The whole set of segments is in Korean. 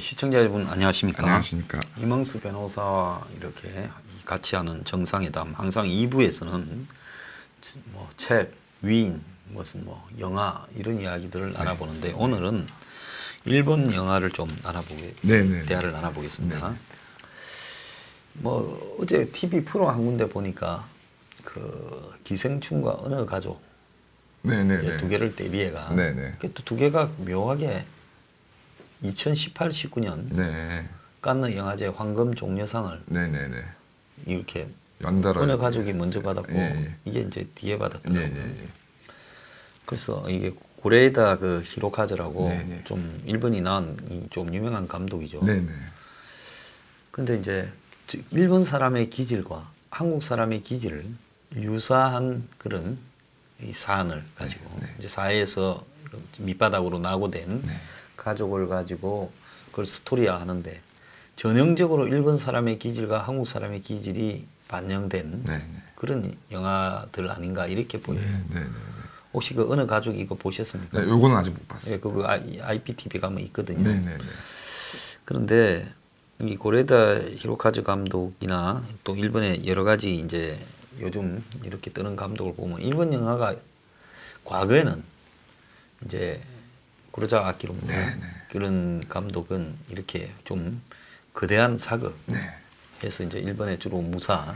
시청자 여러분 안녕하십니까? 안녕하십니까? 이명수 변호사와 이렇게 같이 하는 정상회담. 항상 2부에서는 뭐 책, 위인, 무슨 뭐 영화 이런 이야기들을 알아보는데 오늘은 일본 영화를 좀 대화를 나눠보겠습니다. 뭐 어제 TV 프로 한 군데 보니까 그 기생충과 어느 가족 이제 두 개를 대비해가 또 두 개가 묘하게 2018, 19년 칸느 영화제 황금 종려상을 이렇게 연달아 어느 가족이 먼저 받았고 이게 이제 뒤에 받았더라고요. 그래서 이게 고레에다 그 히로카즈라고 좀 일본이 나온 좀 유명한 감독이죠. 근데 이제 일본 사람의 기질과 한국 사람의 기질을 유사한 그런 이 사안을 가지고 이제 사회에서 밑바닥으로 낙오된 가족을 가지고 그걸 스토리화 하는데 전형적으로 일본 사람의 기질과 한국 사람의 기질이 반영된 그런 영화들 아닌가 이렇게 보여요. 혹시 그 어느 가족 이거 보셨습니까? 네, 요거는 아직 못 봤어요. 네, 그거 IPTV 가면 있거든요. 그런데 이 고레다 히로카즈 감독이나 또 일본의 여러 가지 이제 요즘 이렇게 뜨는 감독을 보면 일본 영화가 과거에는 이제 구로자와 아키로 그런 감독은 이렇게 좀 거대한 사극 해서 이제 일본의 주로 무사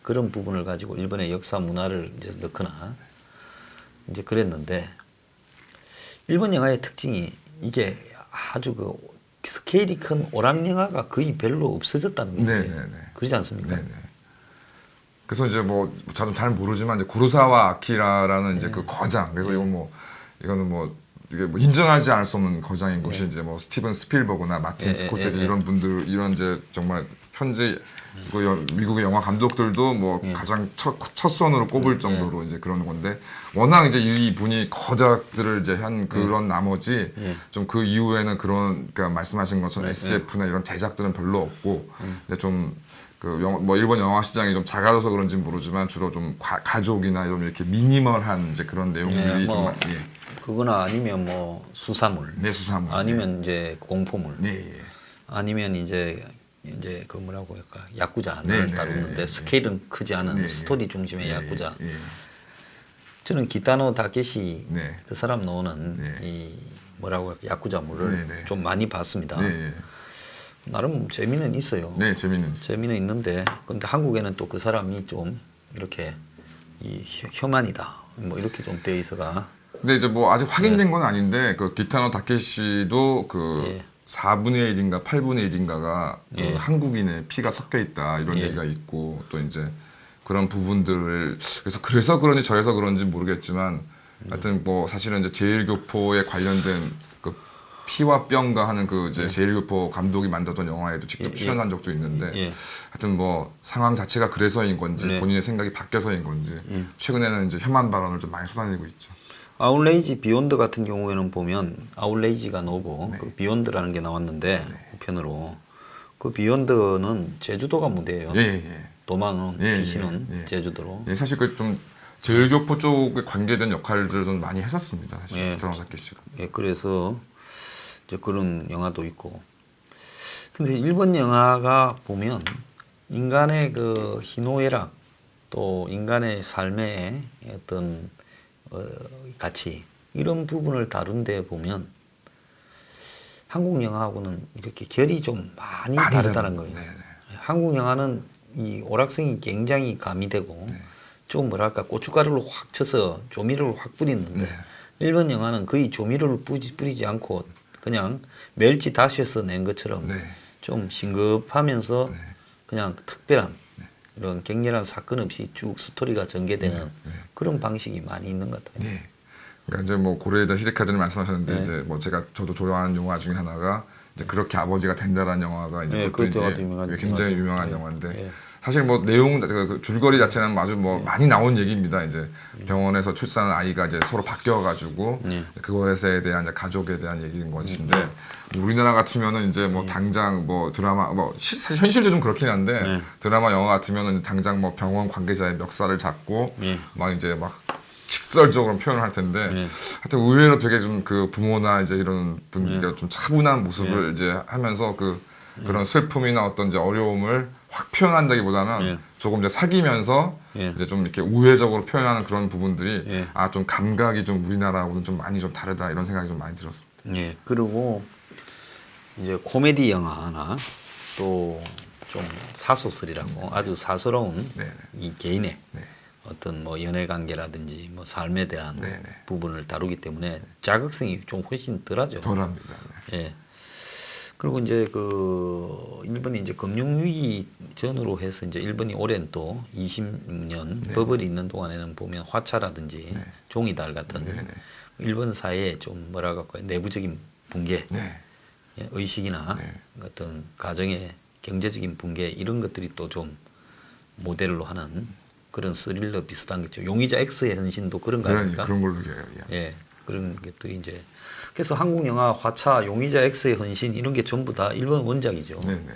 그런 부분을 가지고 일본의 역사 문화를 이제 넣거나 이제 그랬는데 일본 영화의 특징이 이게 아주 그 스케일이 큰 오락 영화가 거의 별로 없어졌다는 거지. 그러지 않습니까? 그래서 이제 뭐 저도 잘 모르지만 이제 구로사와 아키라라는 이제 그 거장. 그래서 이거는 뭐 이게 뭐 인정하지 않을 수 없는 거장인 곳이 이제 뭐 스티븐 스필버그나 마틴 스코세지 이런 분들 이런 이제 정말 현재 미국의 영화 감독들도 뭐 가장 첫 선으로 꼽을 정도로 이제 그런 건데 워낙 이제 이 분이 거작들을 이제 한 그런 나머지 좀 그 이후에는 그런 그러니까 말씀하신 것처럼 SF나 이런 대작들은 별로 없고 근데 좀 뭐 일본 영화 시장이 좀 작아져서 그런지 모르지만 주로 좀 가족이나 이런 이렇게 미니멀한 이제 그런 내용들이 뭐 그거나 아니면 뭐 수사물, 수사물, 아니면 이제 공포물, 아니면 이제 그 뭐라고 할까 야쿠자를 다루는데 스케일은 크지 않은 스토리 중심의 야쿠자. 저는 기타노 다케시 그 사람 나오는 이 뭐라고 할까 야쿠자물을 좀 많이 봤습니다. 나름 재미는 있어요. 재미는 있는데 근데 한국에는 또 그 사람이 좀 이렇게 혐한이다 뭐 이렇게 좀 돼 있어가. 근데 이제 뭐 아직 확인된 건 아닌데 그 기타노 다케시도 그 4분의 1인가 8분의 1인가가 그 한국인의 피가 섞여 있다 이런 얘기가 있고 또 이제 그런 부분들을 그래서 그런지 저래서 그런지 모르겠지만 하여튼 뭐 사실은 이제 제일교포에 관련된 그 피와 뼈인가 하는 그 이제 제일교포 감독이 만들었던 영화에도 직접 출연한 적도 있는데 하여튼 뭐 상황 자체가 그래서인 건지 본인의 생각이 바뀌어서인 건지 최근에는 이제 혐한 발언을 좀 많이 쏟아내고 있죠. 아웃레이지 비욘드 같은 경우에는 보면 아웃레이지가 나오고 그 비욘드라는 게 나왔는데 우편으로 그 비욘드는 제주도가 무대예요. 도망은 귀신은 제주도로. 사실 그 좀 제일교포 쪽에 관계된 역할들을 좀 많이 했었습니다. 사실 기타노 다케시가. 그래서 이제 그런 영화도 있고. 근데 일본 영화가 보면 인간의 그 희노애락 또 인간의 삶의 어떤 가치 이런 부분을 다룬 데 보면 한국 영화하고는 이렇게 결이 좀 많이 다르다는 거예요. 한국 영화는 이 오락성이 굉장히 가미되고 좀 뭐랄까 고춧가루를 확 쳐서 조미료를 확 뿌리는데 일본 영화는 거의 조미료를 뿌리지 않고 그냥 멸치 다시에서 낸 것처럼 좀 싱겁하면서 그냥 특별한 이런 격렬한 사건 없이 쭉 스토리가 전개되는 그런 방식이 많이 있는 것 같아요. 그러니까 이제 뭐 고레에다 히데카즈를 말씀하셨는데 이제 뭐 저도 좋아하는 영화 중에 하나가 이제 그렇게 아버지가 된다라는 영화가 이제 그것도 이제 굉장히 유명한 영화인데 사실 뭐 내용 그 줄거리 자체는 아주 뭐 많이 나온 얘기입니다. 이제 병원에서 출산한 아이가 이제 서로 바뀌어가지고 그것에 대한 이제 가족에 대한 얘기인 것인데 우리나라 같으면은 이제 뭐 당장 뭐 드라마 뭐 사실 현실도 좀 그렇긴 한데 드라마 영화 같으면은 당장 뭐 병원 관계자의 멱살을 잡고 막 이제 막 직설적으로 표현을 할 텐데 예. 하여튼 의외로 되게 좀 그 부모나 이제 이런 분들과 좀 차분한 모습을 이제 하면서 그런 슬픔이나 어떤 이제 어려움을 확 표현한다기보다는 예. 조금 이제 사귀면서 예. 이제 좀 이렇게 우회적으로 표현하는 그런 부분들이 예. 아 좀 감각이 좀 우리나라하고는 좀 많이 좀 다르다 이런 생각이 좀 많이 들었습니다. 예. 그리고 이제 코미디 영화나 또 좀 사소설이라고 아주 사스러운 네네. 이 개인의 네. 어떤 뭐 연애 관계라든지 뭐 삶에 대한 네네. 부분을 다루기 때문에 자극성이 좀 훨씬 덜하죠. 덜합니다. 네. 예. 그리고 이제 그 일본이 이제 금융위기 전으로 해서 이제 일본이 오랜 또 20년 네. 버블이 있는 동안에는 보면 화차라든지 네. 종이달 같은 네네. 일본 사회의 좀 뭐라 그럴까요 내부적인 붕괴 네. 예, 의식이나 네. 어떤 가정의 경제적인 붕괴 이런 것들이 또 좀 모델로 하는 그런 스릴러 비슷한 거죠. 용의자 X의 현신도 그런 거 아닙니까? 그런 걸로 기억해요. 예, 그런 것들이 이제 그래서 한국 영화 화차, 용의자 X의 헌신 이런 게 전부 다 일본 원작이죠. 네네.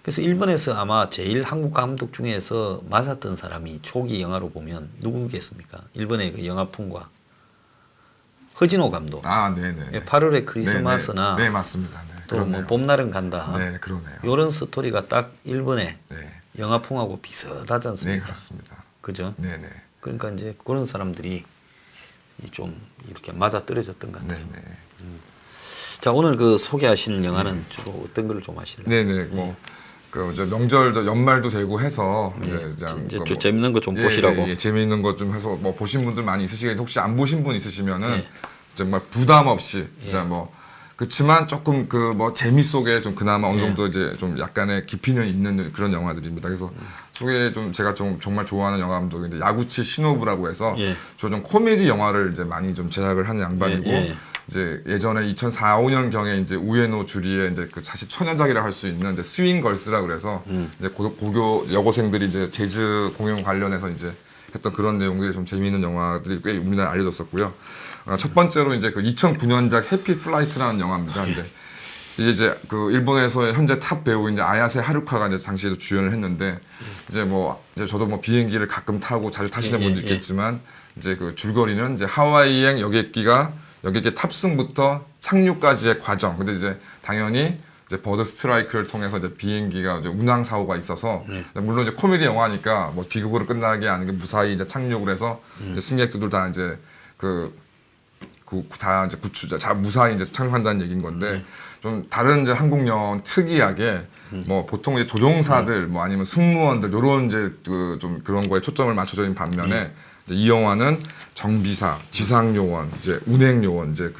그래서 일본에서 아마 제일 한국 감독 중에서 맞았던 사람이 초기 영화로 보면 누구겠습니까? 일본의 그 영화풍과 허진호 감독. 아, 네네. 예, 8월의 크리스마스나 네, 맞습니다. 네, 또 뭐 그러네요. 봄날은 간다. 네, 그러네요. 이런 스토리가 딱 일본의 네, 영화풍하고 비슷하지 않습니까? 네, 그렇습니다. 그죠? 네네. 그러니까 이제 그런 사람들이 좀 이렇게 맞아 떨어졌던 것 같아요. 네네. 자, 오늘 그 소개하시는 영화는 주로 어떤 걸 좀 하실래요? 네네. 뭐, 그 명절 연말도 되고 해서 예. 이제 이제 그 좀 재밌는 거 좀 예, 보시라고. 예, 재미있는 것 좀 해서 뭐 보신 분들 많이 있으시겠는데 혹시 안 보신 분 있으시면은 예. 정말 부담 없이 진짜 예. 뭐 그렇지만 조금 그 뭐 재미 속에 좀 그나마 어느 정도 이제 좀 약간의 깊이는 있는 그런 영화들입니다. 그래서 소개 좀 제가 좀 정말 좋아하는 영화 감독인데 야구치 시노부라고 해서 예. 좀 코미디 영화를 이제 많이 좀 제작을 하는 양반이고 예, 예. 이제 예전에 2004, 5년 경에 이제 우에노 주리의 이제 그 사실 천연작이라 할 수 있는 이제 스윙 걸스라 그래서 이제 고교 여고생들이 이제 재즈 공연 관련해서 이제 했던 그런 내용들이 좀 재미있는 영화들이 꽤 우리나라에 알려졌었고요. 첫 번째로 이제 그 2009년작 해피 플라이트라는 영화입니다. 근데 이제 그 일본에서의 현재 탑 배우인 이제 아야세 하루카가 이제 당시에도 주연을 했는데 이제 뭐 이제 저도 뭐 비행기를 가끔 타고 자주 타시는 예, 분도 예. 있겠지만 이제 그 줄거리는 이제 하와이행 여객기 탑승부터 착륙까지의 과정. 근데 이제 당연히 이제 버드 스트라이크를 통해서 이제 비행기가 이제 운항 사고가 있어서 물론 이제 코미디 영화니까 뭐 비극으로 끝나는 게 아니고 무사히 이제 착륙을 해서 이제 승객들도 다 이제 다 이제 구추자 무사히 이제 착륙한다는 얘기인 건데 좀 다른 이제 한국 영화 특이하게 뭐 보통 이제 조종사들 뭐 아니면 승무원들 요런 이제 그 좀 그런 거에 초점을 맞춰져 있는 반면에 이제 이 영화는 정비사, 지상요원, 이제 운행요원 이제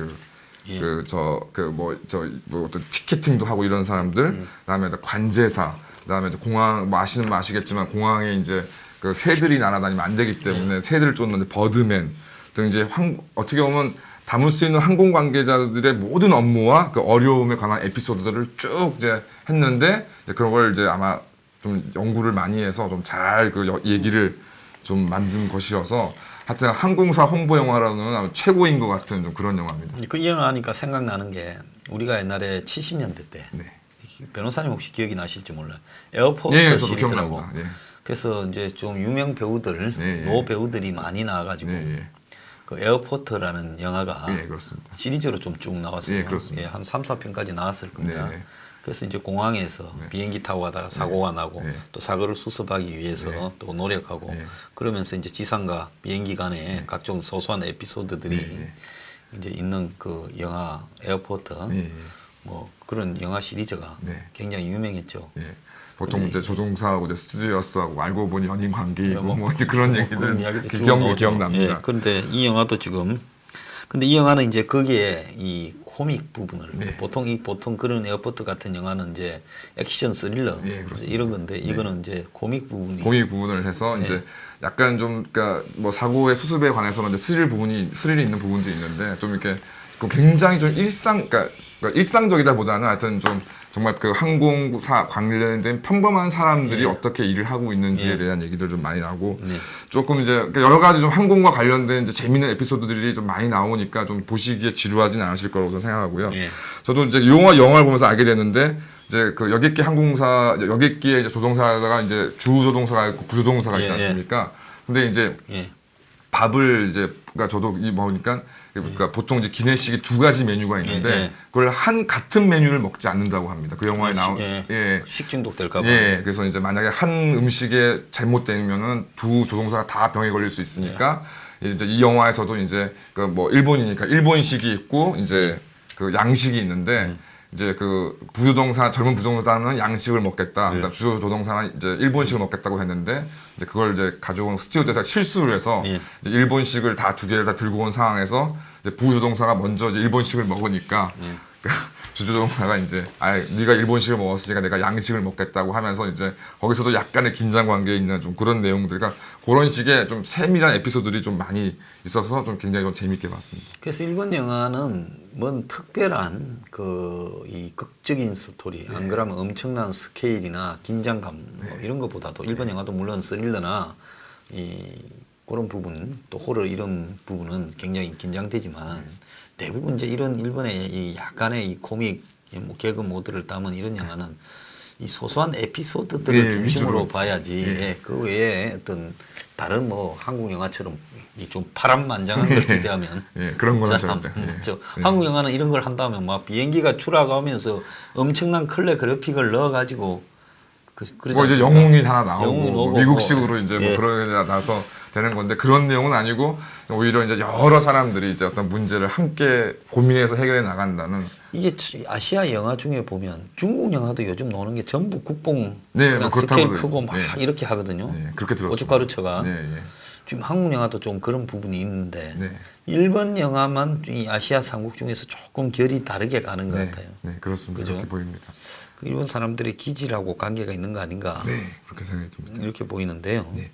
뭐 어떤 티켓팅도 하고 이런 사람들, 그다음에 관제사, 그다음에 이제 공항 뭐 아시겠지만 공항에 이제 그 새들이 날아다니면 안 되기 때문에 새들을 쫓는 버드맨 등 이제 어떻게 보면 담을 수 있는 항공 관계자들의 모든 업무와 그 어려움에 관한 에피소드들을 쭉 이제 했는데 이제 그런 걸 이제 아마 좀 연구를 많이 해서 좀 잘 그 얘기를 좀 만든 것이어서 하여튼 항공사 홍보 영화라는 아주 최고인 것 같은 좀 그런 영화입니다. 그 영화 하니까 생각나는 게 우리가 옛날에 70년대 때 네. 변호사님 혹시 기억이 나실지 몰라요. 에어포스터 예, 저도 시리즈라고. 기억납니다. 예. 그래서 이제 좀 유명 배우들, 예, 예. 노 배우들이 많이 나와가지고 예, 예. 그 에어포트라는 영화가 예, 그렇습니다. 시리즈로 좀 쭉 나왔어요. 예, 그렇습니다. 한 3, 4편까지 나왔을 겁니다. 네. 그래서 이제 공항에서 네. 비행기 타고 가다가 사고가 나고 네. 또 사고를 수습하기 위해서 네. 또 노력하고 네. 그러면서 이제 지상과 비행기 간의 각종 소소한 에피소드들이 네. 이제 있는 그 영화 에어포트 예, 뭐 그런 영화 시리즈가 네. 굉장히 유명했죠. 예. 보통 이제 조종사하고 이제 스튜디오스하고 알고 보니 연인 관계이고 뭐, 뭐 이제 그런 뭐 얘기들 그런 이야기도 쭉 기억이 나오죠. 기억납니다. 예, 그런데 이 영화도 지금 근데 이 영화는 이제 거기에 이 코믹 부분을 네. 보통 그런 에어포트 같은 영화는 이제 액션 스릴러 예, 그렇습니다. 이런 건데 이거는 이제 코믹 부분이 공익 부분을 해서 네. 이제 약간 좀 그러니까 뭐 사고의 수습에 관해서는 이제 스릴이 있는 부분도 있는데 좀 이렇게 그 굉장히 좀 그러니까 일상적이다보다는 하여튼 좀 정말 그 항공사 관련된 평범한 사람들이 예. 어떻게 일을 하고 있는지에 예. 대한 얘기들 좀 많이 나오고 네. 조금 이제 그러니까 여러 가지 좀 항공과 관련된 이제 재미있는 에피소드들이 좀 많이 나오니까 좀 보시기에 지루하진 않으실 거라고 저는 생각하고요. 예. 저도 이제 영화를 보면서 알게 됐는데 이제 그 여객기의 이제 조종사가 이제 주 조종사가 있고 부조종사가 있지 예, 예. 않습니까? 근데 이제 예. 밥을 이제 그러니까 저도 이 보니까 그러니까 보통 이제 기내식이 두 가지 메뉴가 있는데 예. 그걸 한 같은 메뉴를 먹지 않는다고 합니다. 그 영화에 나온 예. 식중독 될까 봐. 예, 그래서 이제 만약에 한 음식에 잘못되면은 두 조종사가 다 병에 걸릴 수 있으니까 이제 이 영화에서도 이제 그 뭐 일본이니까 일본식이 있고 이제 그 양식이 있는데 이제 그 부조종사 젊은 부조종사는 양식을 먹겠다. 그다음 주조종사는 이제 일본식을 먹겠다고 했는데 이제 그걸 이제 가져온 스튜어드에서 실수를 해서 예. 이제 일본식을 다 두 개를 다 들고 온 상황에서 이제 부조종사가 먼저 이제 일본식을 먹으니까 주조종사가 이제 네가 일본식을 먹었으니까 내가 양식을 먹겠다고 하면서 이제 거기서도 약간의 긴장 관계에 있는 좀 그런 내용들, 그러니까 그런 식의 좀 세밀한 에피소드들이 좀 많이 있어서 좀 굉장히 좀 재밌게 봤습니다. 그래서 일본 영화는 뭔 특별한 그 이 극적인 스토리, 안 그러면 엄청난 스케일이나 긴장감 뭐 이런 것보다도 일본 영화도 물론 스릴러나 이 그런 부분 또 호러 이런 부분은 굉장히 긴장되지만 대부분 이제 이런 일본의 이 약간의 이 코믹 뭐 개그 모드를 담은 이런 영화는 이 소소한 에피소드들을 예, 중심으로 위주로. 봐야지 예. 예, 그 외에 어떤 다른 뭐 한국 영화처럼 이 좀 파란만장한 걸 기대하면 예, 그런 거는 참, 절대. 예. 한국 영화는 이런 걸 한다면 막 비행기가 추락하면서 엄청난 클래 그래픽을 넣어가지고 그러지 뭐 이제 않습니까? 영웅이 하나 나오고 영웅이 뭐 나오고 미국식으로 이제 예. 뭐 그러게 나서 되는 건데 그런 내용은 아니고 오히려 이제 여러 사람들이 이제 어떤 문제를 함께 고민해서 해결해 나간다는. 이게 아시아 영화 중에 보면 중국 영화도 요즘 나오는 게 전부 국뽕 네, 그냥 뭐 그렇다고 스케일 크고 막 예. 이렇게 하거든요. 예, 그렇게 들었습니다. 고춧가루처가. 예, 예. 지금 한국 영화도 좀 그런 부분이 있는데 네. 일본 영화만 이 아시아 삼국 중에서 조금 결이 다르게 가는 것 네, 같아요. 네, 그렇습니다. 그죠? 그렇게 보입니다. 그 일본 사람들의 기질하고 관계가 있는 거 아닌가 네, 그렇게 생각이 듭니다. 이렇게 보이는데요. 네.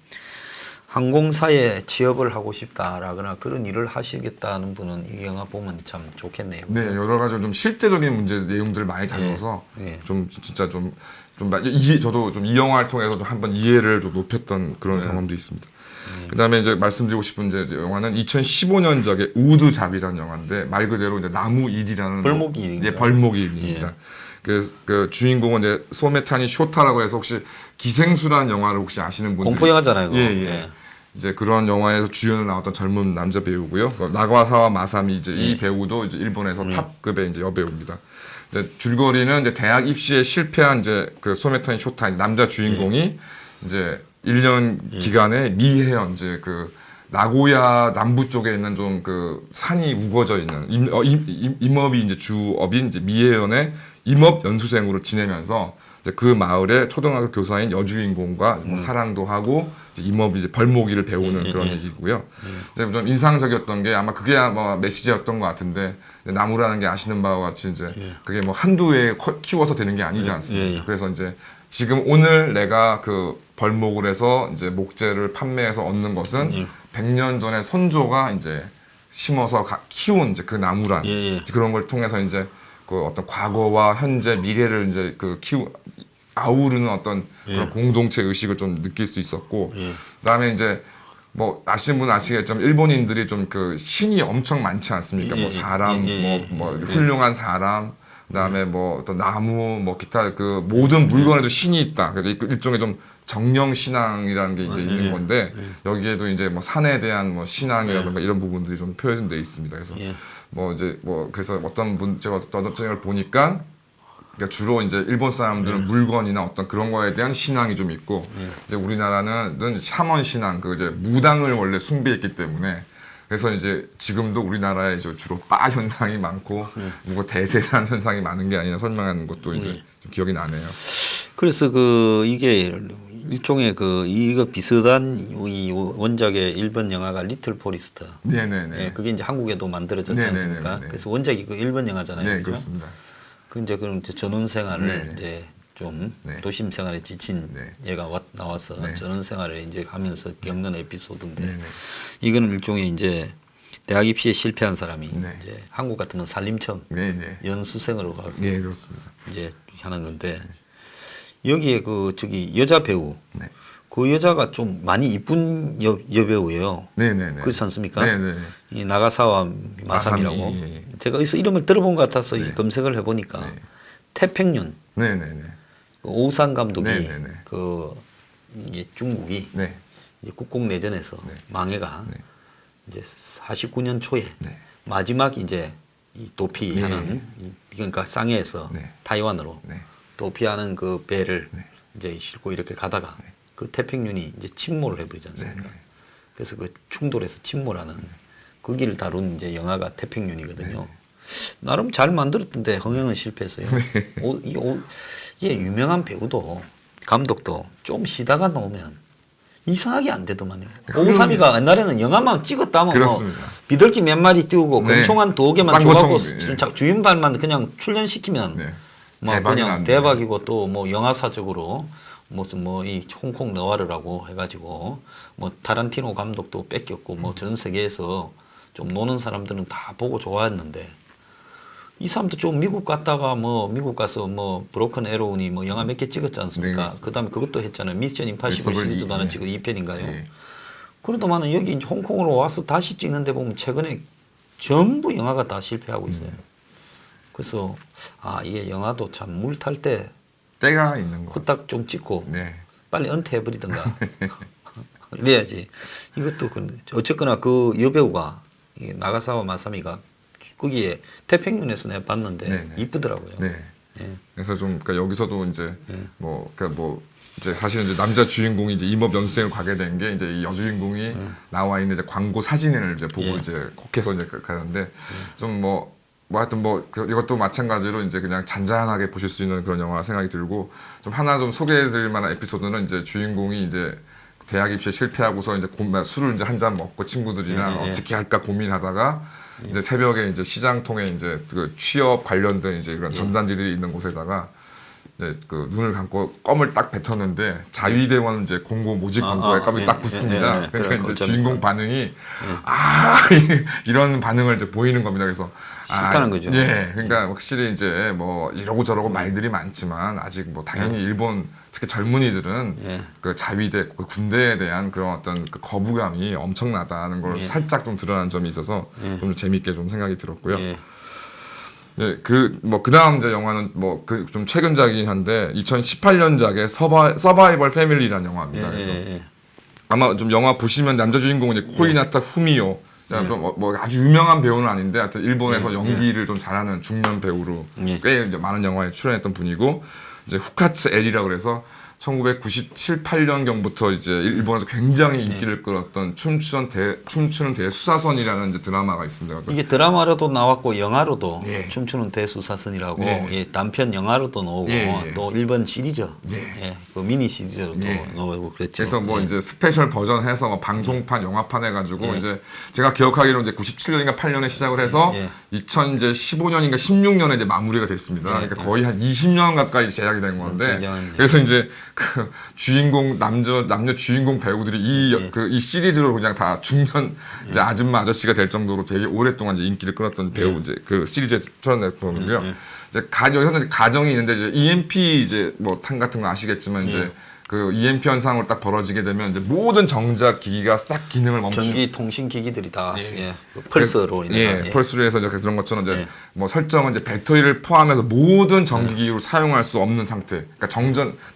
항공사에 취업을 하고 싶다라거나 그런 일을 하시겠다는 분은 이 영화 보면 참 좋겠네요. 네, 여러 가지 좀 실제적인 문제 내용들을 많이 다뤄서 예. 좀 진짜 저도 좀 이 영화를 통해서 좀 한번 이해를 좀 높였던 그런 경험도 있습니다. 그다음에 이제 말씀드리고 싶은 이제 영화는 2015년작의 우드잡이라는 영화인데 말 그대로 이제 나무 일이라는 벌목일인가요? 벌목일입니다. 그 주인공은 이제 소메타니 쇼타라고 해서 혹시 기생수라는 영화를 혹시 아시는 분들이 공포 영화잖아요. 그거. 예, 예. 이제 그런 영화에서 주연을 나왔던 젊은 남자 배우고요. 나가사와 마사미 이제 이 배우도 이제 일본에서 탑급의 이제 여배우입니다. 이제 줄거리는 이제 대학 입시에 실패한 이제 그 소메타니 쇼타 남자 주인공이 이제 1년 기간에 미해현 이제 그 나고야 남부 쪽에 있는 좀 그 산이 우거져 있는 임업이 이제 주업인 이제 미해현의 임업 연수생으로 지내면서 이제 그 마을의 초등학교 교사인 여주인공과 뭐 사랑도 하고 이제 임업이 이제 벌목이를 배우는 그런 얘기고요. 이제 좀 인상적이었던 게 아마 그게 아마 메시지였던 것 같은데 나무라는 게 아시는 바와 같이 이제 그게 뭐 한두 해 키워서 되는 게 아니지 않습니까? 그래서 이제 지금 오늘 내가 그 벌목을 해서 이제 목재를 판매해서 얻는 것은 100년 전에 선조가 이제 심어서 키운 이제 그 나무란 이제 그런 걸 통해서 이제 그 어떤 과거와 현재 미래를 이제 그 아우르는 어떤 그런 공동체 의식을 좀 느낄 수 있었고 그다음에 이제 뭐 아시는 분은 아시겠지만 일본인들이 좀 그 신이 엄청 많지 않습니까? 뭐 사람 뭐 훌륭한 사람 그다음에 뭐 어떤 나무 뭐 기타 그 모든 물건에도 신이 있다. 그래서 일종의 좀 정령 신앙이라는 게 이제 있는 건데 여기에도 이제 뭐 산에 대한 뭐 신앙이라든가 이런 부분들이 좀 표현되어 있습니다. 그래서 뭐 이제 뭐 그래서 어떤 분 제가 어떤 걸 보니까 그러니까 주로 이제 일본 사람들은 물건이나 어떤 그런 거에 대한 신앙이 좀 있고 이제 우리나라는 샤먼 신앙 그 이제 무당을 원래 숭배했기 때문에 그래서 이제 지금도 우리나라에 이제 주로 빠 현상이 많고 뭐 대세라는 현상이 많은 게 아니라 설명하는 것도 이제 좀 기억이 나네요. 그래서 그 이게 일종의 그 이거 비슷한 이 원작의 일본 영화가 리틀 포리스트. 네네네. 예, 그게 이제 한국에도 만들어졌지 네네네네. 않습니까? 그래서 원작이 그 일본 영화잖아요. 네, 그죠? 그렇습니다. 그 이제 그럼 이제 전원 생활을 네네. 이제 좀 네. 도심 생활에 지친 네. 얘가 나와서 네. 전원 생활을 이제 하면서 겪는 에피소드인데 네네. 이거는 일종의 이제 대학 입시에 실패한 사람이 네. 이제 한국 같으면 산림청 네네. 연수생으로 가서 네, 그렇습니다. 이제 하는 건데 여기에 그 저기 여자 배우 네. 그 여자가 좀 많이 이쁜 여배우예요. 네네네. 그렇지 않습니까? 네네. 이 나가사와 마삼이라고 마사미, 예. 제가 여기서 이름을 들어본 것 같아서 네. 검색을 해보니까 네. 태평윤 네네네. 그 오우상 감독이 네네네. 그 이게 중국이 네. 이제 국공 내전에서 네. 망해가 네. 이제 49년 초에 네. 마지막 이제 이 도피하는 그러니까 상해에서 네. 타이완으로 네. 도피하는 그 배를 네. 이제 싣고 이렇게 가다가 그 태평양이 이제 침몰을 해버리지 않습니까? 네. 그래서 그 충돌해서 침몰하는 거기를 다룬 이제 영화가 태평양이거든요. 나름 잘 만들었던데 흥행은 실패했어요. 이게 유명한 배우도 감독도 좀 쉬다가 나오면 이상하게 안 되더만요. 오삼이가 옛날에는 영화만 찍었다 하면 뭐 그렇습니다. 비둘기 몇 마리 띄우고 네. 권총 한 2개만 쌍권총, 줘갖고 주인발만 그냥 출연시키면 네. 뭐 대박이 그냥 나는데. 대박이고 또 뭐 영화사적으로 무슨 뭐 이 홍콩 너와르라고 해가지고 뭐 타란티노 감독도 뺏겼고 뭐 전 세계에서 좀 노는 사람들은 다 보고 좋아했는데 이 사람도 좀 미국 갔다가 뭐 미국 가서 뭐 브로큰 에로우니 뭐 영화 몇 개 찍었지 않습니까? 네. 그다음에 그것도 했잖아요. 미션 임파시블 미스터블 시리즈도 하나 예. 찍고 2편인가요? 예. 그러더만은 여기 이제 홍콩으로 와서 다시 찍는데 보면 최근에 전부 영화가 다 실패하고 있어요. 그래서 아 이게 영화도 참 물 탈 때 때가 있는 거. 후딱 좀 찍고 네. 빨리 은퇴해버리든가 이래야지. 이것도 어쨌거나 그 여배우가 이 나가사와 마사미가 거기에 태평양에서 내가 봤는데 네, 네. 이쁘더라고요. 네. 예. 그래서 좀 그러니까 여기서도 이제 네. 뭐 이제 사실은 이제 남자 주인공이 이제 임업 연수생을 가게 된 게 이제 이 여주인공이 나와 있는 이제 광고 사진을 이제 보고 예. 이제 곡해서 이제 가는데 좀 뭐 하여튼 이것도 마찬가지로 이제 그냥 잔잔하게 보실 수 있는 그런 영화라 생각이 들고 좀 하나 좀 소개해드릴 만한 에피소드는 이제 주인공이 이제 대학 입시에 실패하고서 이제 술을 이제 한 잔 먹고 친구들이랑 예. 어떻게 할까 고민하다가 이제 새벽에 이제 시장통에 이제 그 취업 관련된 이제 그런 전단지들이 있는 곳에다가 이제 그 눈을 감고 껌을 딱 뱉었는데 자위대원 이제 공고 모집 공고에 껌이 딱 붙습니다. 그러니까 이제 주인공 반응이 이런 반응을 이제 보이는 겁니다. 그래서 싫다는 거죠. 예, 그러니까 확실히 이제 뭐 이러고 저러고 말들이 많지만 아직 뭐 당연히 일본 특히 젊은이들은 예. 그 자위대 그 군대에 대한 그런 어떤 그 거부감이 엄청나다는 걸 살짝 좀 드러난 점이 있어서 좀 재밌게 좀 생각이 들었고요. 예. 네, 그다음 이제 영화는 뭐 그 좀 최근작이긴 한데 2018년작의 서바이벌 패밀리라는 영화입니다. 그래서 아마 좀 영화 보시면 남자 주인공은 이제 코이나타 후미오. 뭐 아주 유명한 배우는 아닌데 하여튼 일본에서 연기를 좀 잘하는 중년 배우로 꽤 이제 많은 영화에 출연했던 분이고 이제 후카츠 엘이라고 그래서 1997, 8년경부터 이제 일본에서 굉장히 인기를 끌었던 춤추는 대수사선이라는 이제 드라마가 있습니다. 그래서 이게 드라마로도 나왔고 영화로도 예. 춤추는 대수사선이라고 예. 예, 단편 영화로도 나오고 예. 또 일본 시리즈 예. 예, 그 미니 시리즈로도 예. 나오고 그랬죠. 그래서 뭐 예. 이제 스페셜 버전 해서 뭐 방송판, 영화판 해가지고 이제 제가 기억하기로 이제 97년인가 8년에 시작을 해서 예. 2015년인가 16년에 이제 마무리가 됐습니다. 그러니까 거의 한 20년 가까이 제작이 된 건데 굉장한, 그래서 이제 그 주인공 남녀 주인공 배우들이 이 시리즈로 그냥 다 중년 이제 아줌마 아저씨가 될 정도로 되게 오랫동안 이제 인기를 끌었던 배우 이제 그 시리즈에 출연했거든요. 이제 여기서는 이제 가정이 있는데 이제 EMP 이제 뭐 탄 같은 거 아시겠지만 이제 그 EMP 현상으로 딱 벌어지게 되면 이제 모든 전자 기기가 싹 기능을 멈추고 전기 통신 기기들이 다 그 펄스로 인해서 펄스로 해서 이제 그런 것처럼 이제 뭐 설정은 이제 배터리를 포함해서 모든 전기기구를 사용할 수 없는 상태. 그러니까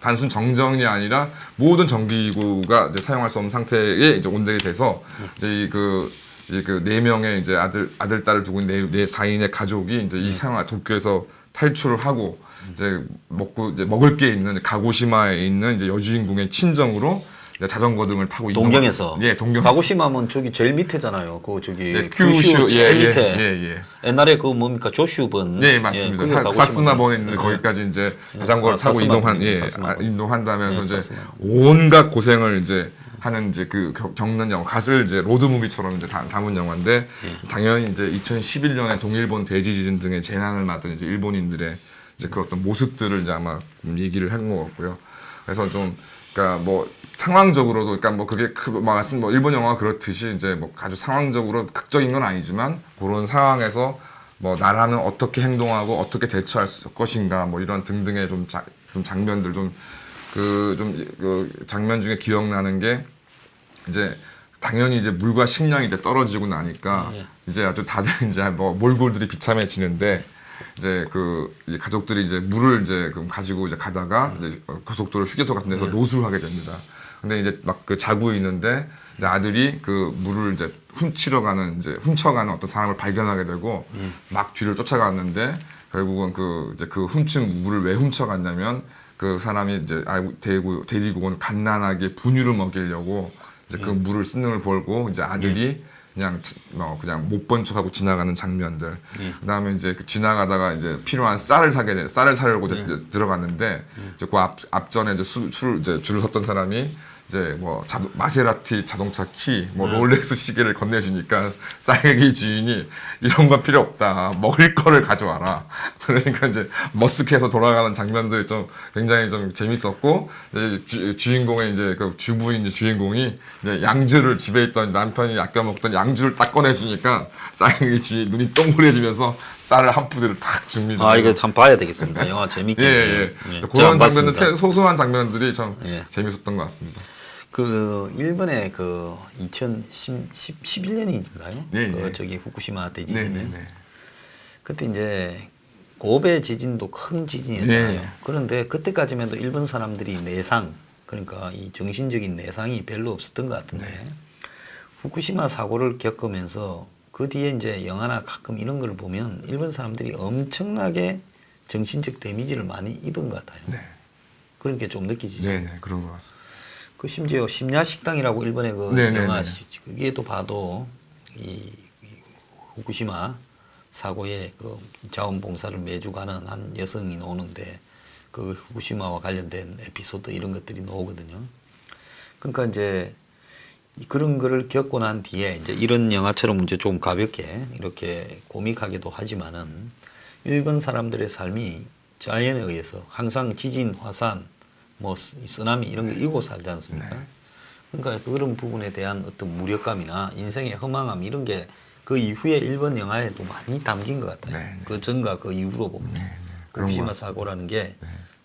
단순 정전이 아니라 모든 전기기구가 이제 사용할 수 없는 상태에 이제 온전히 돼서 이제 그 4명의 이제 아들 딸을 두고 있는 네 4인의 가족이 이제 이 상황 도쿄에서 탈출을 하고 이제 먹을 게 있는 가고시마에 있는 이제 여주인공의 친정으로 이제 자전거 등을 타고 동경에서 동경에서 가고시마면 저기 제일 밑에잖아요. 그 저기 큐슈 제일 밑에 옛날에 그 뭡니까 조슈번 네 맞습니다. 사스나번에 있는 거기까지 이제 자전거를 타고 이동한다면서 이제 온갖 고생을 이제 하는 이제 그 겪는 영화 갓을 이제 로드무비처럼 이제 담은 영화인데 당연히 이제 2011년에 동일본 대지진 등의 재난을 맞은 이제 일본인들의 이제 그 어떤 모습들을 이제 아마 얘기를 한 것 같고요. 그래서 좀 그러니까 뭐 상황적으로도 그러니까 뭐 그게 뭐 일본 영화가 그렇듯이 이제 뭐 아주 상황적으로 극적인 건 아니지만 그런 상황에서 뭐 나라는 어떻게 행동하고 어떻게 대처할 것인가 뭐 이런 등등의 좀 장면들 그 장면 중에 기억나는 게 이제 당연히 이제 물과 식량이 이제 떨어지고 나니까 이제 아주 다들 이제 뭐 몰골들이 비참해지는데 이제 이제 가족들이 이제 물을 이제 가지고 이제 가다가 이제 고속도로 휴게소 같은 데서 노숙을 하게 됩니다. 근데 이제 막 그 자고 있는데 이제 아들이 그 물을 이제 훔쳐가는 어떤 사람을 발견하게 되고 막 뒤를 쫓아갔는데 결국은 그 이제 그 훔친 물을 왜 훔쳐갔냐면 그 사람이 이제 데리고 온 갓난아기의 분유를 먹이려고 이제 그 물을 쓰는 걸 보고 이제 아들이 그냥 못 본 척하고 지나가는 장면들. 그다음에 이제 그 지나가다가 이제 필요한 쌀을 사려고 이제 들어갔는데 이제 그 앞전에 이제 줄을 섰던 사람이 이제 뭐 마세라티 자동차 키, 뭐 롤렉스 시계를 건네주니까 쌀기 주인이 이런 건 필요 없다. 먹을 거를 가져와라. 그러니까 이제 머쓱해서 돌아가는 장면들이 좀 굉장히 좀 재밌었고 이제 주인공의 이제 그 주부인 주인공이 이제 양주를 집에 있던 남편이 아껴 먹던 양주를 딱 꺼내주니까 쌀기 주인이 눈이 동그래지면서 쌀을 한 푸대를 탁 줍니다. 아 이거 참 봐야 되겠습니다. 영화 재밌게. 예. 그런 장면들 소소한 장면들이 참 재밌었던 것 같습니다. 그 일본의 그 2011년인가요? 그 저기 후쿠시마 대지진은 그때 이제 고베 지진도 큰 지진이었잖아요. 그런데 그때까지만 해도 일본 사람들이 내상 그러니까 이 정신적인 내상이 별로 없었던 것 같은데 후쿠시마 사고를 겪으면서 그 뒤에 이제 영화나 가끔 이런 걸 보면 일본 사람들이 엄청나게 정신적 데미지를 많이 입은 것 같아요. 그런 게 좀 느끼지죠. 네, 그런 것 같습니다. 그 심지어 심야식당이라고 일본의 그 영화 그게도 봐도 이 후쿠시마 사고에 그 자원봉사를 매주 가는 한 여성이 나오는데 그 후쿠시마와 관련된 에피소드 이런 것들이 나오거든요. 그러니까 이제 그런 거를 겪고 난 뒤에 이제 이런 영화처럼 이제 좀 가볍게 이렇게 코믹하게도 하지만은 일본 사람들의 삶이 자연에 의해서 항상 지진, 화산 뭐 쓰나미 이런 게 일고 살지 않습니까? 그러니까 그런 부분에 대한 어떤 무력감이나 인생의 허망함 이런 게 그 이후에 일본 영화에도 많이 담긴 것 같아요. 그 전과 그 이후로 보면 후쿠시마 사고라는 게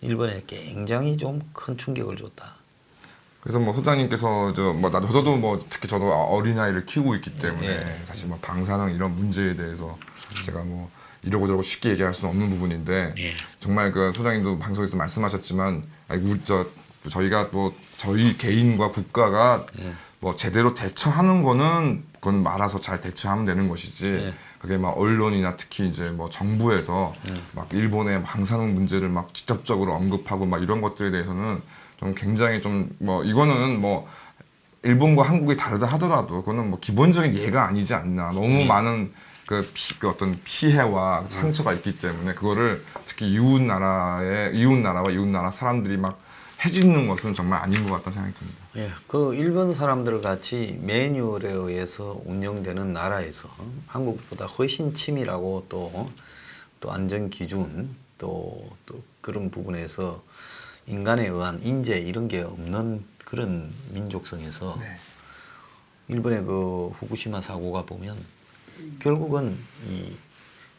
일본에 굉장히 좀 큰 충격을 줬다. 그래서 뭐 소장님께서 저도 뭐 특히 저도 어린아이를 키우고 있기 때문에 사실 뭐 방사능 이런 문제에 대해서 제가 뭐 이러고 저러고 쉽게 얘기할 수는 없는 부분인데 정말 그 소장님도 방송에서 말씀하셨지만 저희가 뭐 저희 개인과 국가가 뭐 제대로 대처하는 거는 그건 알아서 잘 대처하면 되는 것이지 그게 막 언론이나 특히 이제 뭐 정부에서 막 일본의 방사능 문제를 막 직접적으로 언급하고 막 이런 것들에 대해서는 좀 굉장히 좀 뭐 이거는 뭐 일본과 한국이 다르다 하더라도 그거는 뭐 기본적인 예가 아니지 않나. 너무 많은 그 어떤 피해와 상처가 있기 때문에 그거를 특히 이웃 나라와 이웃 나라 사람들이 막 해주는 것은 정말 아닌 것 같다는 생각이 듭니다. 예, 그 일본 사람들 같이 매뉴얼에 의해서 운영되는 나라에서 한국보다 훨씬 치밀하고 또 안전 기준 또 그런 부분에서 인간에 의한 인재 이런 게 없는 그런 민족성에서 일본의 그 후쿠시마 사고가 보면 결국은 이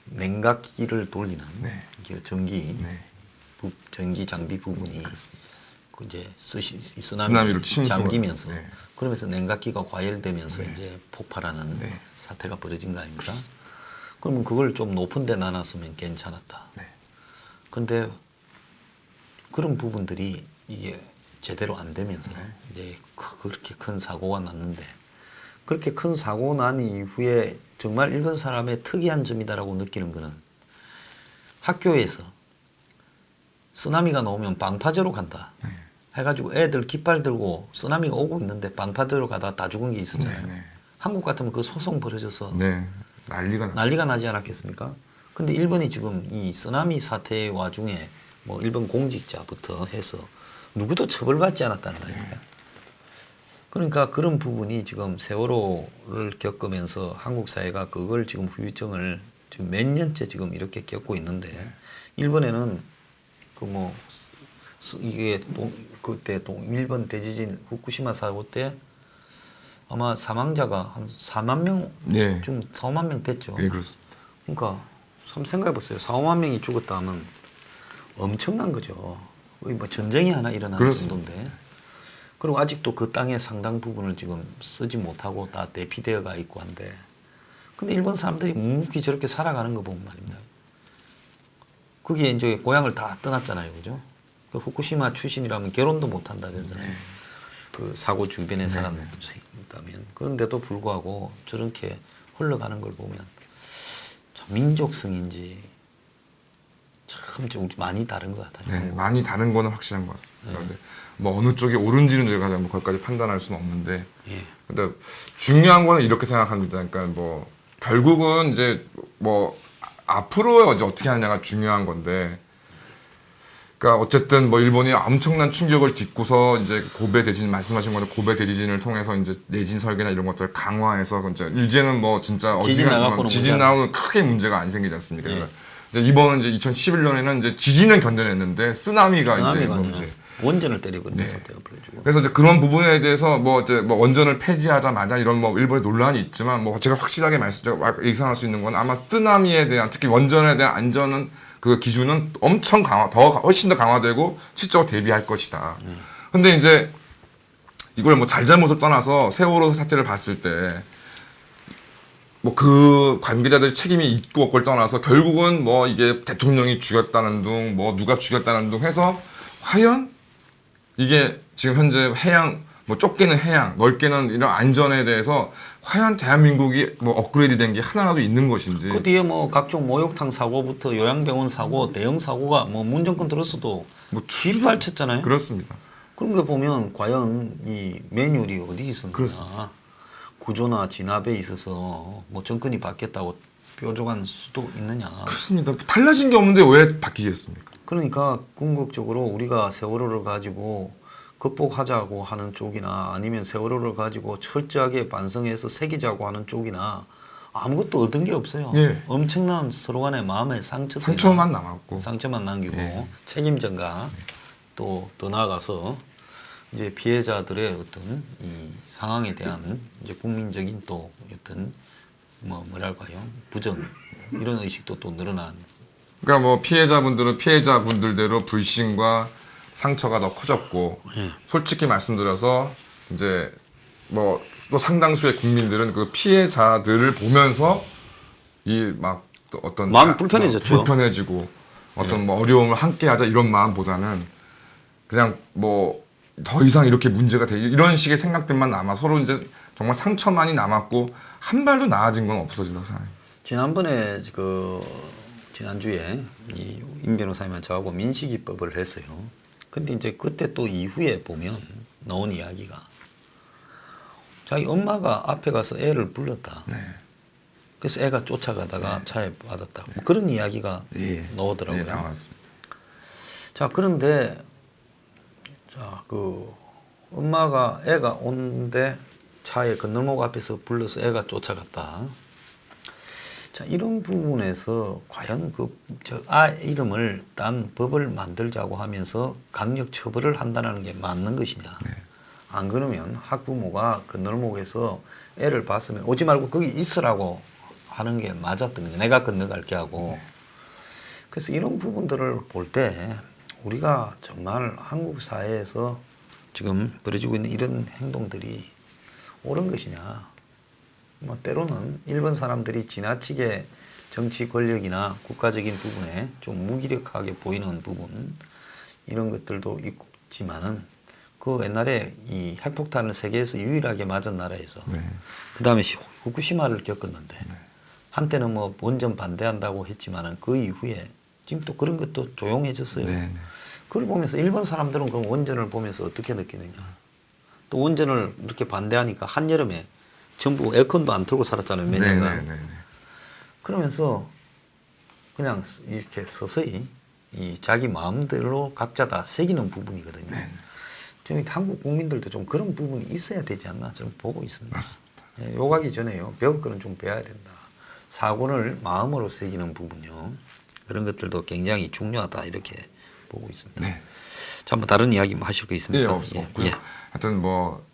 냉각기를 돌리는 그 전기 장비 부분이 그 이제 쓰나미로 잠기면서 그러면서 냉각기가 과열되면서 이제 폭발하는 사태가 벌어진 거 아닙니까? 그러면 그걸 좀 높은 데 놔놨으면 괜찮았다. 그런데 그런 부분들이 이게 제대로 안 되면서 이제 그렇게 큰 사고가 났는데 그렇게 큰 사고 난 이후에 정말 일본 사람의 특이한 점이다라고 느끼는 거는 학교에서 쓰나미가 나오면 방파제로 간다. 해가지고 애들 깃발 들고 쓰나미가 오고 있는데 방파제로 가다 다 죽은 게 있었잖아요. 한국 같으면 그 소송 벌어져서 난리가 나지 않았겠습니까? 근데 일본이 지금 이 쓰나미 사태의 와중에 뭐 일본 공직자부터 해서 누구도 처벌받지 않았다는 말입니다. 그러니까 그런 부분이 지금 세월호를 겪으면서 한국 사회가 그걸 지금 후유증을 지금 몇 년째 지금 이렇게 겪고 있는데 일본에는 그 뭐 이게 그때 일본 대지진 후쿠시마 사고 때 아마 사망자가 한 4만 명, 좀 4만 명 됐죠. 예, 그렇습니다. 그러니까 참 생각해 보세요. 4, 5만 명이 죽었다 하면 엄청난 거죠. 거의 뭐 전쟁이 하나 일어나는 정도인데. 그리고 아직도 그 땅의 상당 부분을 지금 쓰지 못하고 다 대피되어가 있고 한데. 근데 일본 사람들이 묵묵히 저렇게 살아가는 거 보면 말입니다. 거기에 이제 고향을 다 떠났잖아요. 그죠? 그 후쿠시마 출신이라면 결혼도 못 한다 그러잖아요. 그 사고 주변에 사람다면 그런데도 불구하고 저렇게 흘러가는 걸 보면 참 민족성인지 참 좀 많이 다른 것 같아요. 네, 많이 다른 거는 확실한 것 같습니다. 근데 뭐 어느 쪽이 옳은지는 저희가 뭐 거기까지 판단할 수는 없는데, 예. 근데 중요한 거는 이렇게 생각합니다. 그러니까 뭐 결국은 이제 뭐 앞으로 이제 어떻게 하느냐가 중요한 건데, 그러니까 어쨌든 뭐 일본이 엄청난 충격을 딛고서 이제 고베 대지진 말씀하신 거는 고베 대지진을 통해서 이제 내진 설계나 이런 것들을 강화해서 이제는 뭐 진짜 지진 나오는 크게 문제가 안 생기지 않습니까? 예. 이제 이번 이제 2011년에는 이제 지진은 견뎌냈는데 쓰나미가 이제 문제. 원전을 때리버리는 상태가 벌어지고. 그래서 이제 그런 부분에 대해서 뭐 이제 뭐 원전을 폐지하자마자 이런 뭐 일본의 논란이 있지만 뭐 제가 확실하게 예상할 수 있는 건 아마 쓰나미에 대한 특히 원전에 대한 안전은 그 기준은 엄청 훨씬 더 강화되고 실적으로 대비할 것이다. 근데 이제 이걸 뭐 잘잘못을 떠나서 세월호 사태를 봤을 때 뭐 그 관계자들의 책임이 있고 없고를 떠나서 결국은 뭐 이게 대통령이 죽였다는 둥 뭐 누가 죽였다는 둥 해서 과연 이게 지금 현재 해양 뭐 좁게는 해양 넓게는 이런 안전에 대해서 과연 대한민국이 뭐 업그레이드 된 게 하나라도 있는 것인지. 그 뒤에 뭐 각종 목욕탕 사고부터 요양병원 사고 대형 사고가 뭐 문정권 들었어도 뭐 뒷발쳤잖아요. 그렇습니다. 그런 거 보면 과연 이 매뉴얼이 어디 있었나. 그렇습니다. 구조나 진압에 있어서 뭐 정권이 바뀌었다고 뾰족한 수도 있느냐. 그렇습니다. 달라진 게 없는데 왜 바뀌겠습니까? 그러니까 궁극적으로 우리가 세월호를 가지고 극복하자고 하는 쪽이나 아니면 세월호를 가지고 철저하게 반성해서 새기자고 하는 쪽이나 아무것도 얻은 게 없어요. 예. 엄청난 서로 간의 마음의 상처만 남았고 상처만 남기고 예. 책임 전가 또 더 나아가서 이제 피해자들의 어떤 이 상황에 대한 이제 국민적인 또 어떤 뭐랄까요 부정 이런 의식도 또 늘어난. 그러니까 뭐 피해자분들은 피해자분들대로 불신과 상처가 더 커졌고 예. 솔직히 말씀드려서 이제 뭐 또 상당수의 국민들은 그 피해자들을 보면서 이 막 어떤 마음 불편해졌죠. 불편해지고 어떤 뭐 어려움을 함께하자 이런 마음보다는 그냥 뭐 더 이상 이렇게 문제가 돼 이런 식의 생각들만 남아 서로 이제 정말 상처만이 남았고 한 발도 나아진 건 없어진다고 생각해요. 지난번에 지난주에 이 임 변호사님한 저하고 민식이법을 했어요. 근데 이제 그때 또 이후에 보면 나온 이야기가 자기 엄마가 앞에 가서 애를 불렀다. 네. 그래서 애가 쫓아가다가 차에 받았다. 뭐 그런 이야기가 나오더라고요. 네, 나왔습니다. 자, 그런데 그 엄마가 애가 오는데 차에 건널목 앞에서 불러서 애가 쫓아갔다. 자, 이런 부분에서 과연 이름을 딴 법을 만들자고 하면서 강력 처벌을 한다는 게 맞는 것이냐. 네. 안 그러면 학부모가 건널목에서 애를 봤으면 오지 말고 거기 있으라고 하는 게 맞았던 거죠. 내가 건너갈게 하고. 그래서 이런 부분들을 볼 때 우리가 정말 한국 사회에서 지금 벌어지고 있는 이런 행동들이 옳은 것이냐. 뭐 때로는 일본 사람들이 지나치게 정치 권력이나 국가적인 부분에 좀 무기력하게 보이는 부분 이런 것들도 있지만은 그 옛날에 이 핵폭탄을 세계에서 유일하게 맞은 나라에서 그 다음에 후쿠시마를 겪었는데 한때는 뭐 원전 반대한다고 했지만은 그 이후에 지금 또 그런 것도 조용해졌어요. 그걸 보면서 일본 사람들은 그 원전을 보면서 어떻게 느끼느냐. 또 원전을 이렇게 반대하니까 한여름에 전부 에어컨도 안 틀고 살았잖아요. 몇 년간. 그러면서 그냥 이렇게 서서히 이 자기 마음대로 각자 다 새기는 부분이거든요. 저희 한국 국민들도 좀 그런 부분이 있어야 되지 않나 저는 보고 있습니다. 맞습니다. 예, 욕하기 전에요. 배울 거는 좀 배워야 된다. 사고를 마음으로 새기는 부분요. 그런 것들도 굉장히 중요하다 이렇게 보고 있습니다. 네. 자, 뭐 다른 이야기 뭐 하실 거 있습니까? 없고요. 하여튼 뭐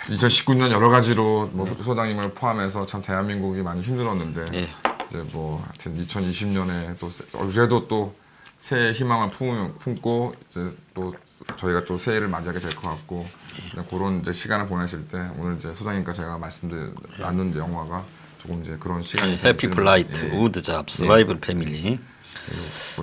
2019년 여러 가지로 뭐 소장님을 포함해서 참 대한민국이 많이 힘들었는데 이제 뭐 하여튼 2020년에 또 그래도 또 새해 희망을 품고 이제 또 저희가 또 새해를 맞이하게 될 것 같고 그런 이제 시간을 보내실 때 오늘 이제 소장님과 제가 나눈 영화가 조금 이제 그런 시간이 해피 플라이트, 우드 잡, 서바이벌 패밀리.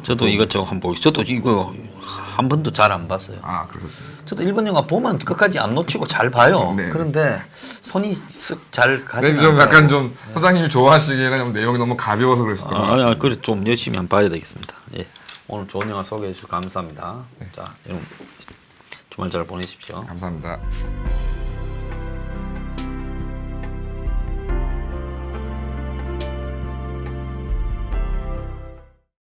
저도 이것저것 한번 보고 저도 이거 한 번도 잘 안 봤어요. 아 그렇습니다. 저도 일본 영화 보면 끝까지 안 놓치고 잘 봐요. 네. 그런데 손이 쓱 잘 가지 근데 좀 약간 좀 소장님이 좋아하시기에는 좀 내용이 너무 가벼워서 그랬었던 것 같습니다. 그래 좀 열심히 한번 봐야 되겠습니다. 예. 오늘 좋은 영화 소개해 주셔서 감사합니다. 자, 여러분 주말 잘 보내십시오. 감사합니다.